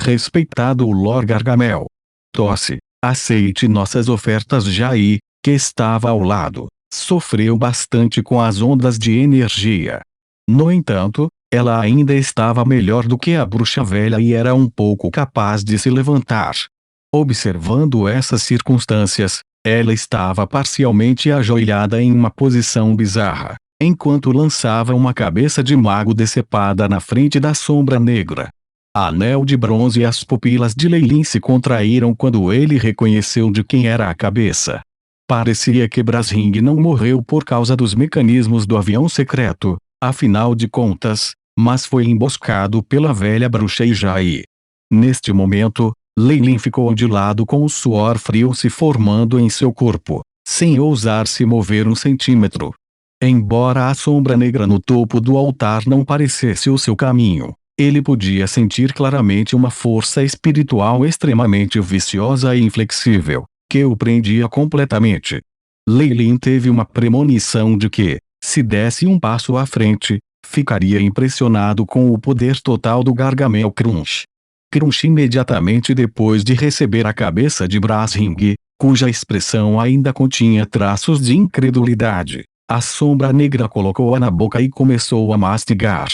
Respeitado o Lord Gargamel. Tosse, aceite nossas ofertas já e, que estava ao lado, sofreu bastante com as ondas de energia. No entanto, ela ainda estava melhor do que a bruxa velha e era um pouco capaz de se levantar. Observando essas circunstâncias, ela estava parcialmente ajoelhada em uma posição bizarra, enquanto lançava uma cabeça de mago decepada na frente da sombra negra. Anel de bronze e as pupilas de Lei Lin se contraíram quando ele reconheceu de quem era a cabeça. Parecia que Brasring não morreu por causa dos mecanismos do avião secreto, afinal de contas, mas foi emboscado pela velha bruxa Ijai. Neste momento, Lei Lin ficou de lado com o suor frio se formando em seu corpo, sem ousar se mover um centímetro. Embora a sombra negra no topo do altar não parecesse o seu caminho, ele podia sentir claramente uma força espiritual extremamente viciosa e inflexível, que o prendia completamente. Lei Lin teve uma premonição de que, se desse um passo à frente, ficaria impressionado com o poder total do Gargamel Crunch. Crunch imediatamente depois de receber a cabeça de Brasring, cuja expressão ainda continha traços de incredulidade, a sombra negra colocou-a na boca e começou a mastigar.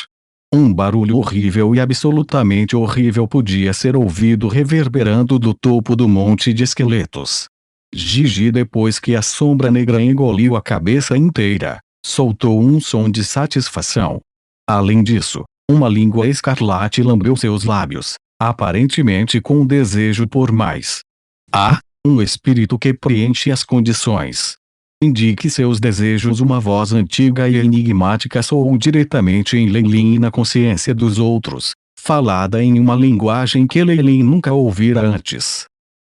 Um barulho horrível e absolutamente horrível podia ser ouvido reverberando do topo do monte de esqueletos. Gigi, depois que a sombra negra engoliu a cabeça inteira, soltou um som de satisfação. Além disso, uma língua escarlate lambeu seus lábios, aparentemente com um desejo por mais. Um espírito que preenche as condições. Indique seus desejos. Uma voz antiga e enigmática soou diretamente em Lei Lin e na consciência dos outros, falada em uma linguagem que Lei Lin nunca ouvira antes.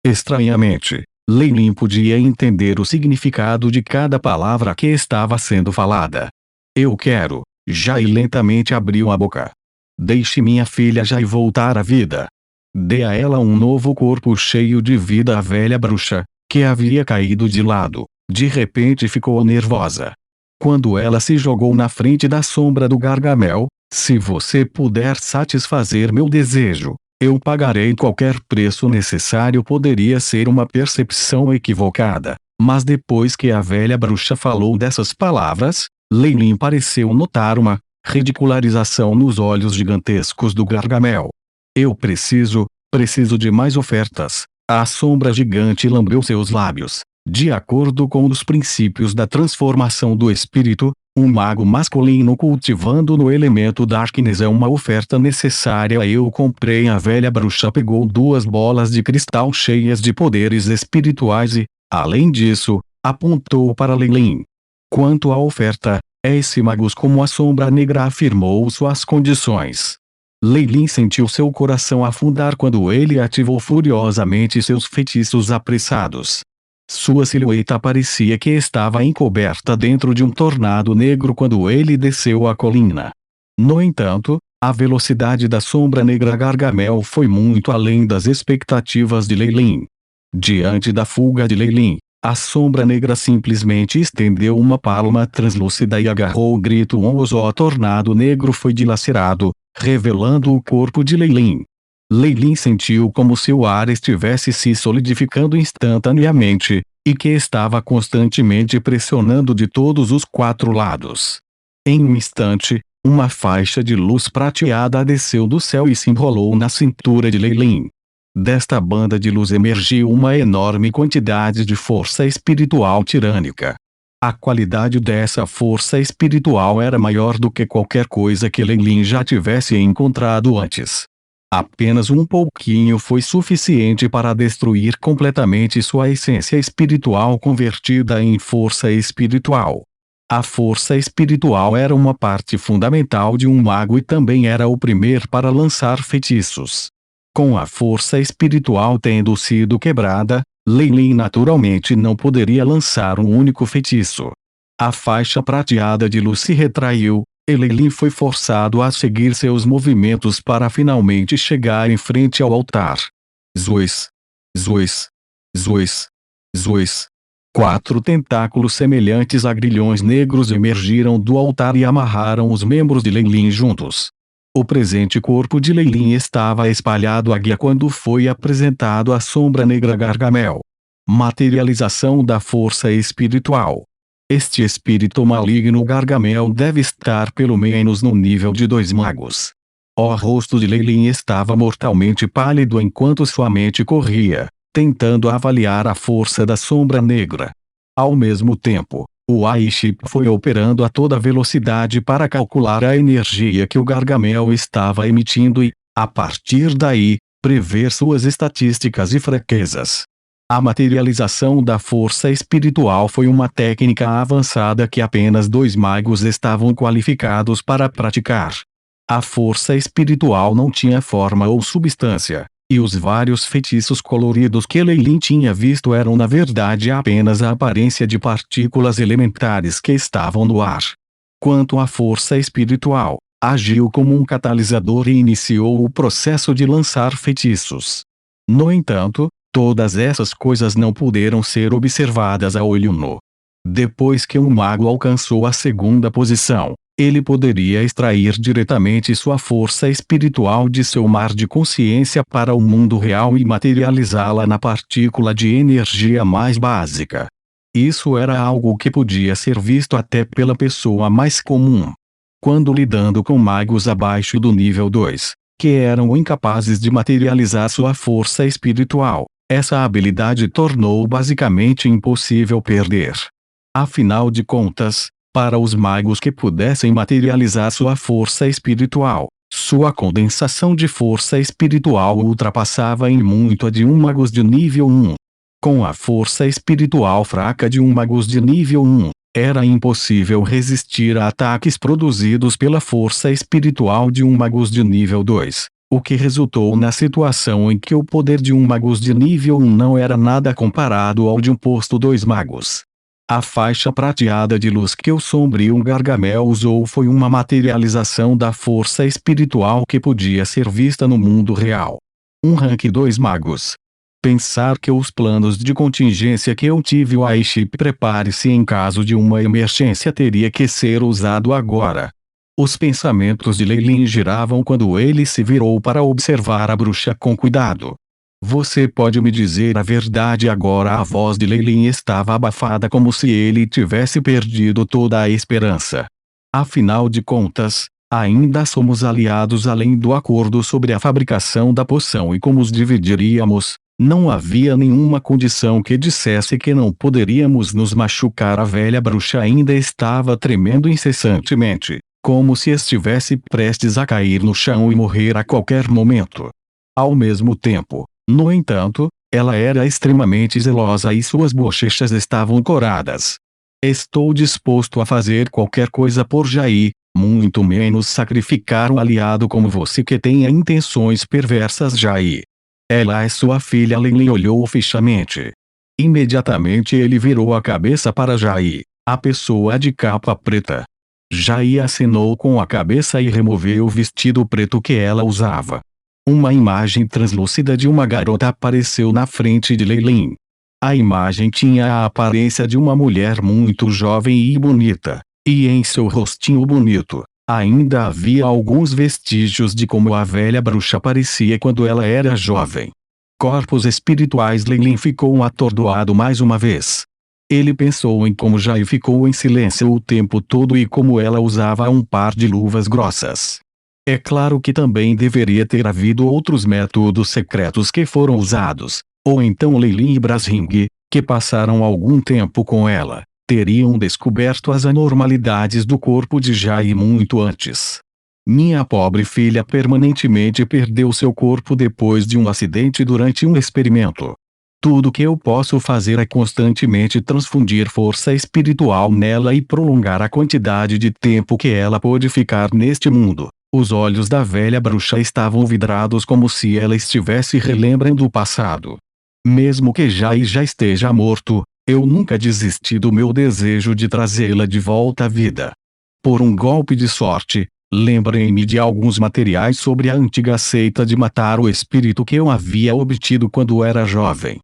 Estranhamente, Lei Lin podia entender o significado de cada palavra que estava sendo falada. Eu quero. Jai lentamente abriu a boca. Deixe minha filha Jai voltar à vida. Dê a ela um novo corpo cheio de vida. A velha bruxa, que havia caído de lado, de repente ficou nervosa. Quando ela se jogou na frente da sombra do Gargamel, se você puder satisfazer meu desejo, eu pagarei qualquer preço necessário. Poderia ser uma percepção equivocada, mas depois que a velha bruxa falou dessas palavras, Lei Lin pareceu notar uma ridicularização nos olhos gigantescos do Gargamel. Eu preciso de mais ofertas. A sombra gigante lambeu seus lábios. De acordo com os princípios da transformação do espírito, um mago masculino cultivando no elemento Darkness é uma oferta necessária. Eu comprei. A velha bruxa pegou 2 bolas de cristal cheias de poderes espirituais e, além disso, apontou para Lei Lin. Quanto à oferta, esse mago, como a sombra negra afirmou suas condições. Lei Lin sentiu seu coração afundar quando ele ativou furiosamente seus feitiços apressados. Sua silhueta parecia que estava encoberta dentro de um tornado negro quando ele desceu a colina. No entanto, a velocidade da sombra negra Gargamel foi muito além das expectativas de Lei Lin. Diante da fuga de Lei Lin, a sombra negra simplesmente estendeu uma palma translúcida e agarrou o grito. O tornado negro foi dilacerado, revelando o corpo de Lei Lin. Lei Lin sentiu como se o ar estivesse se solidificando instantaneamente, e que estava constantemente pressionando de todos os 4 lados. Em um instante, uma faixa de luz prateada desceu do céu e se enrolou na cintura de Lei Lin. Desta banda de luz emergiu uma enorme quantidade de força espiritual tirânica. A qualidade dessa força espiritual era maior do que qualquer coisa que Lei Lin já tivesse encontrado antes. Apenas um pouquinho foi suficiente para destruir completamente sua essência espiritual convertida em força espiritual. A força espiritual era uma parte fundamental de um mago e também era o primeiro para lançar feitiços. Com a força espiritual tendo sido quebrada, Lei Lin naturalmente não poderia lançar um único feitiço. A faixa prateada de luz se retraiu, e Lei Lin foi forçado a seguir seus movimentos para finalmente chegar em frente ao altar. Zuis. Zuis. Zuis. Zuis. 4 tentáculos semelhantes a grilhões negros emergiram do altar e amarraram os membros de Lei Lin juntos. O presente corpo de Leilin estava espalhado à guia quando foi apresentado a sombra negra Gargamel. Materialização da força espiritual. Este espírito maligno Gargamel deve estar pelo menos no nível de 2 magos. O rosto de Leilin estava mortalmente pálido enquanto sua mente corria, tentando avaliar a força da sombra negra. Ao mesmo tempo, o AI-chip foi operando a toda velocidade para calcular a energia que o Gargamel estava emitindo e, a partir daí, prever suas estatísticas e fraquezas. A materialização da força espiritual foi uma técnica avançada que apenas 2 magos estavam qualificados para praticar. A força espiritual não tinha forma ou substância, e os vários feitiços coloridos que Leilin tinha visto eram na verdade apenas a aparência de partículas elementares que estavam no ar. Quanto à força espiritual, agiu como um catalisador e iniciou o processo de lançar feitiços. No entanto, todas essas coisas não puderam ser observadas a olho nu. Depois que um mago alcançou a segunda posição, ele poderia extrair diretamente sua força espiritual de seu mar de consciência para o mundo real e materializá-la na partícula de energia mais básica. Isso era algo que podia ser visto até pela pessoa mais comum. Quando lidando com magos abaixo do nível 2, que eram incapazes de materializar sua força espiritual, essa habilidade tornou basicamente impossível perder. Afinal de contas, para os magos que pudessem materializar sua força espiritual, sua condensação de força espiritual ultrapassava em muito a de um magos de nível 1. Com a força espiritual fraca de um magos de nível 1, era impossível resistir a ataques produzidos pela força espiritual de um magos de nível 2. O que resultou na situação em que o poder de um magos de nível 1 não era nada comparado ao de um posto 2 magos. A faixa prateada de luz que o sombrio Gargamel usou foi uma materialização da força espiritual que podia ser vista no mundo real. Um rank 2 magos. Pensar que os planos de contingência que eu tive o AI-chip prepare-se em caso de uma emergência teria que ser usado agora. Os pensamentos de Leilin giravam quando ele se virou para observar a bruxa com cuidado. Você pode me dizer a verdade agora? A voz de Leilin estava abafada como se ele tivesse perdido toda a esperança. Afinal de contas, ainda somos aliados além do acordo sobre a fabricação da poção e como os dividiríamos. Não havia nenhuma condição que dissesse que não poderíamos nos machucar. A velha bruxa ainda estava tremendo incessantemente, como se estivesse prestes a cair no chão e morrer a qualquer momento. Ao mesmo tempo, no entanto, ela era extremamente zelosa e suas bochechas estavam coradas. Estou disposto a fazer qualquer coisa por Jair, muito menos sacrificar um aliado como você que tenha intenções perversas. Jair. Ela é sua filha. Leilin olhou fixamente. Imediatamente ele virou a cabeça para Jair, a pessoa de capa preta. Jair acenou com a cabeça e removeu o vestido preto que ela usava. Uma imagem translúcida de uma garota apareceu na frente de Leilin. A imagem tinha a aparência de uma mulher muito jovem e bonita, e em seu rostinho bonito, ainda havia alguns vestígios de como a velha bruxa parecia quando ela era jovem. Corpos espirituais. Leilin ficou atordoado mais uma vez. Ele pensou em como Jair ficou em silêncio o tempo todo e como ela usava um par de luvas grossas. É claro que também deveria ter havido outros métodos secretos que foram usados, ou então Leilin e Brasring, que passaram algum tempo com ela, teriam descoberto as anormalidades do corpo de Jair muito antes. Minha pobre filha permanentemente perdeu seu corpo depois de um acidente durante um experimento. Tudo que eu posso fazer é constantemente transfundir força espiritual nela e prolongar a quantidade de tempo que ela pôde ficar neste mundo. Os olhos da velha bruxa estavam vidrados como se ela estivesse relembrando o passado. Mesmo que Jair já esteja morto, eu nunca desisti do meu desejo de trazê-la de volta à vida. Por um golpe de sorte, lembrei-me de alguns materiais sobre a antiga seita de matar o espírito que eu havia obtido quando era jovem.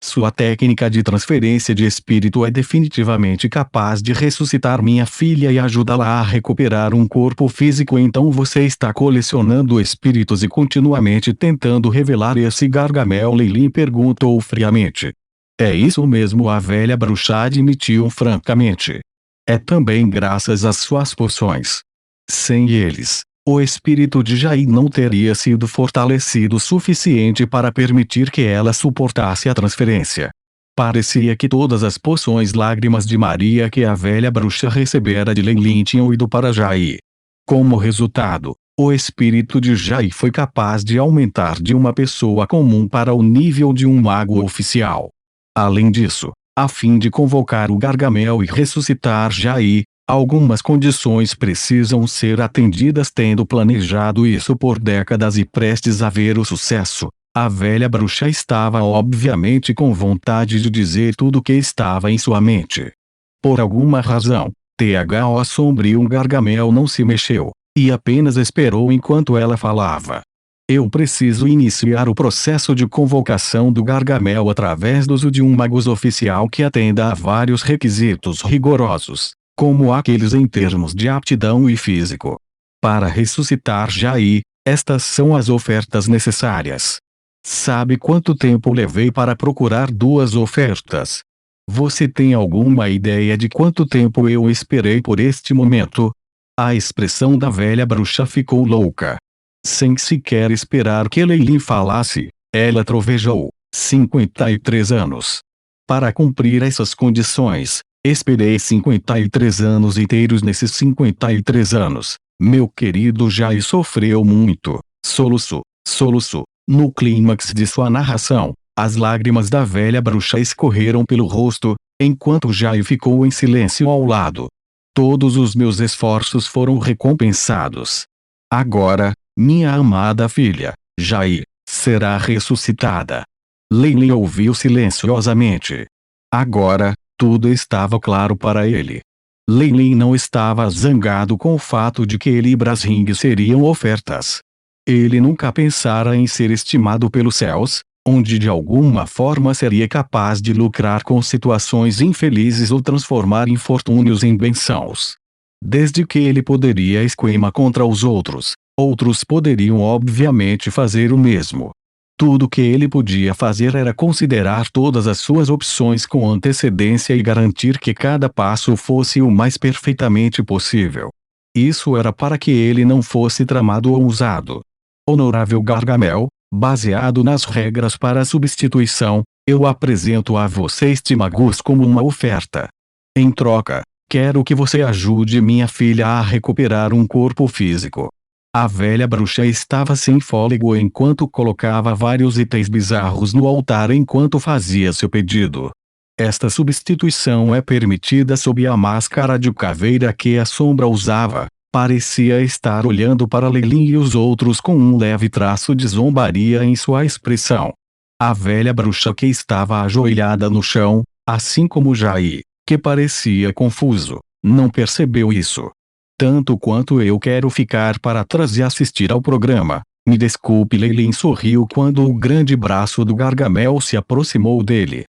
Sua técnica de transferência de espírito é definitivamente capaz de ressuscitar minha filha e ajudá-la a recuperar um corpo físico. Então você está colecionando espíritos e continuamente tentando revelar esse Gargamel? Lei perguntou friamente. É isso mesmo, a velha bruxa admitiu francamente. É também graças às suas poções. Sem eles, o espírito de Jair não teria sido fortalecido o suficiente para permitir que ela suportasse a transferência. Parecia que todas as poções lágrimas de Maria que a velha bruxa recebera de Leilin tinham ido para Jair. Como resultado, o espírito de Jair foi capaz de aumentar de uma pessoa comum para o nível de um mago oficial. Além disso, a fim de convocar o Gargamel e ressuscitar Jair, algumas condições precisam ser atendidas. Tendo planejado isso por décadas e prestes a ver o sucesso, a velha bruxa estava obviamente com vontade de dizer tudo o que estava em sua mente. Por alguma razão, THO sombrio Gargamel não se mexeu, e apenas esperou enquanto ela falava. Eu preciso iniciar o processo de convocação do Gargamel através do uso de um magus oficial que atenda a vários requisitos rigorosos, como aqueles em termos de aptidão e físico. Para ressuscitar Jair, estas são as ofertas necessárias. Sabe quanto tempo levei para procurar duas ofertas? Você tem alguma ideia de quanto tempo eu esperei por este momento? A expressão da velha bruxa ficou louca. Sem sequer esperar que Leilin falasse, ela trovejou: 53 anos. Para cumprir essas condições, esperei 53 anos inteiros. Nesses 53 anos, meu querido Jair sofreu muito. Soluço, soluço. No clímax de sua narração, as lágrimas da velha bruxa escorreram pelo rosto, enquanto Jair ficou em silêncio ao lado. Todos os meus esforços foram recompensados. Agora, minha amada filha, Jair, será ressuscitada. Leilin ouviu silenciosamente. Agora, tudo estava claro para ele. Leilin não estava zangado com o fato de que ele e Brasring seriam ofertas. Ele nunca pensara em ser estimado pelos céus, onde de alguma forma seria capaz de lucrar com situações infelizes ou transformar infortúnios em bênçãos. Desde que ele poderia esquema contra os outros, outros poderiam obviamente fazer o mesmo. Tudo que ele podia fazer era considerar todas as suas opções com antecedência e garantir que cada passo fosse o mais perfeitamente possível. Isso era para que ele não fosse tramado ou usado. Honorável Gargamel, baseado nas regras para a substituição, eu apresento a você este magus como uma oferta. Em troca, quero que você ajude minha filha a recuperar um corpo físico. A velha bruxa estava sem fôlego enquanto colocava vários itens bizarros no altar enquanto fazia seu pedido. Esta substituição é permitida sob a máscara de caveira que a sombra usava. Parecia estar olhando para Leilin e os outros com um leve traço de zombaria em sua expressão. A velha bruxa que estava ajoelhada no chão, assim como Jair, que parecia confuso, não percebeu isso. Tanto quanto eu quero ficar para trás e assistir ao programa. Me desculpe. Leilin sorriu quando o grande braço do Gargamel se aproximou dele.